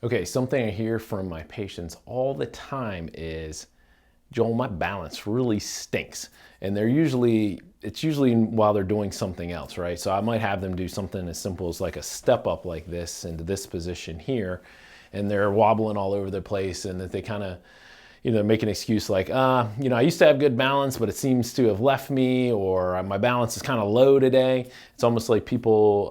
Okay, something I hear from my patients all the time is, Joel, my balance really stinks. And it's usually while they're doing something else, right? So I might have them do something as simple as like a step up like this into this position here, and they're wobbling all over the place, and that they kind of, make an excuse like, I used to have good balance, but it seems to have left me, or my balance is kind of low today. It's almost like people,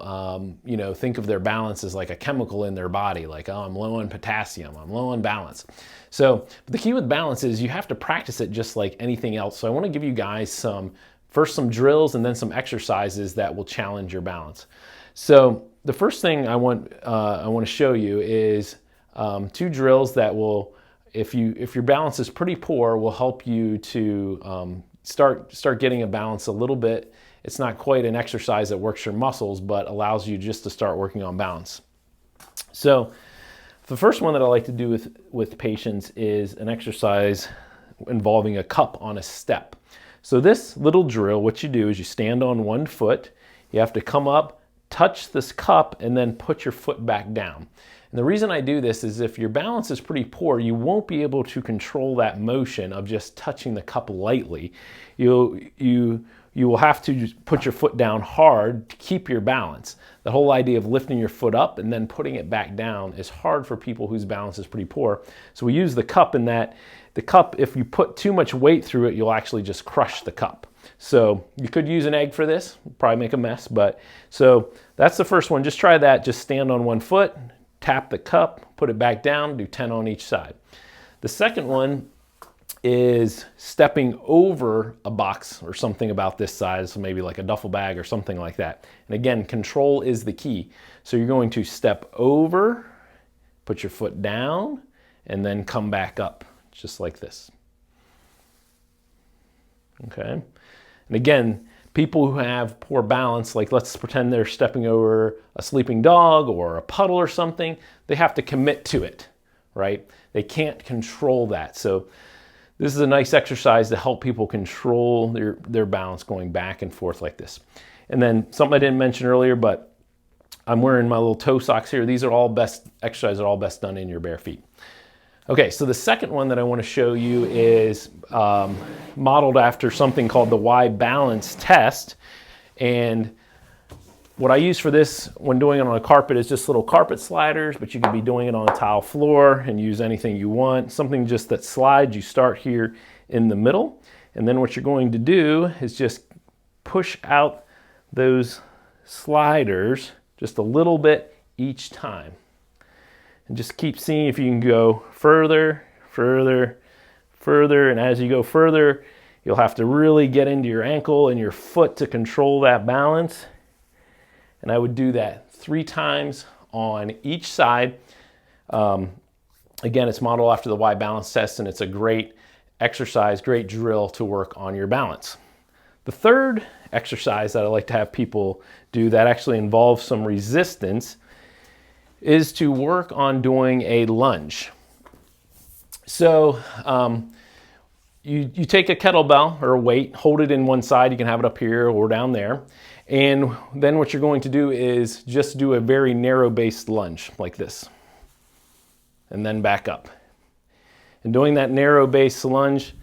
think of their balance as like a chemical in their body, like, oh, I'm low on potassium, I'm low on balance. So the key with balance is you have to practice it just like anything else. So I want to give you guys first some drills and then some exercises that will challenge your balance. So the first thing I want to show you is 2 drills that will, if your balance is pretty poor, will help you to start getting a balance a little bit. It's not quite an exercise that works your muscles, but allows you just to start working on balance. So the first one that I like to do with patients is an exercise involving a cup on a step. So this little drill, what you do is you stand on one foot, you have to come up, touch this cup, and then put your foot back down. And the reason I do this is if your balance is pretty poor, you won't be able to control that motion of just touching the cup lightly. You will have to put your foot down hard to keep your balance. The whole idea of lifting your foot up and then putting it back down is hard for people whose balance is pretty poor. So we use the cup in that the cup, if you put too much weight through it, you'll actually just crush the cup. So you could use an egg for this, probably make a mess, but so that's the first one. Just try that. Just stand on one foot, tap the cup, put it back down, do 10 on each side. The second one is stepping over a box or something about this size, so maybe like a duffel bag or something like that. And again, control is the key. So you're going to step over, put your foot down, and then come back up, just like this. Okay? And again, people who have poor balance, like let's pretend they're stepping over a sleeping dog or a puddle or something, they have to commit to it, right? They can't control that. So this is a nice exercise to help people control their balance going back and forth like this. And then something I didn't mention earlier, but I'm wearing my little toe socks here. These are all exercises are all best done in your bare feet. Okay, so the second one that I want to show you is modeled after something called the Y balance test. And what I use for this when doing it on a carpet is just little carpet sliders, but you can be doing it on a tile floor and use anything you want. Something just that slides. You start here in the middle, and then what you're going to do is just push out those sliders just a little bit each time. And just keep seeing if you can go further, further, further. And as you go further, you'll have to really get into your ankle and your foot to control that balance. And I would do that 3 times on each side. Again, it's modeled after the Y balance test, and it's a great exercise, great drill to work on your balance. The third exercise that I like to have people do that actually involves some resistance is to work on doing a lunge. So you take a kettlebell or a weight, hold it in one side, you can have it up here or down there, and then what you're going to do is just do a very narrow-based lunge like this, and then back up. And doing that narrow-based lunge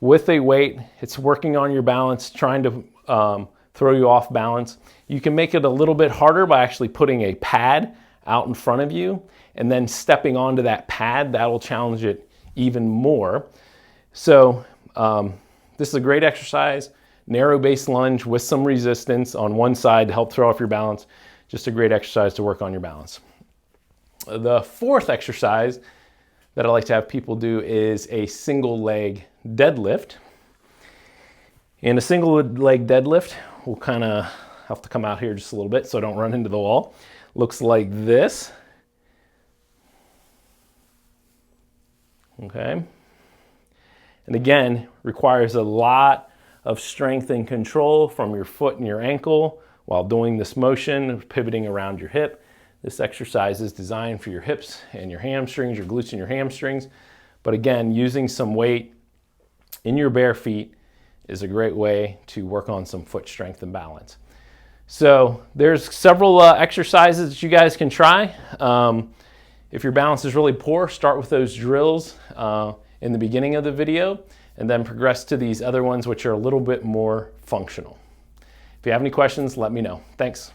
with a weight, it's working on your balance, trying to throw you off balance. You can make it a little bit harder by actually putting a pad out in front of you and then stepping onto that pad. That'll challenge it even more. So this is a great exercise, narrow base lunge with some resistance on one side to help throw off your balance. Just a great exercise to work on your balance. The fourth exercise that I like to have people do is a single leg deadlift. And a single leg deadlift will kind of have to come out here just a little bit so I don't run into the wall. Looks like this. Okay. And again, requires a lot of strength and control from your foot and your ankle while doing this motion, pivoting around your hip. This exercise is designed for your hips and your hamstrings, your glutes and your hamstrings. But again, using some weight in your bare feet is a great way to work on some foot strength and balance. So there's several exercises that you guys can try. If your balance is really poor, start with those drills in the beginning of the video and then progress to these other ones which are a little bit more functional. If you have any questions, let me know. Thanks.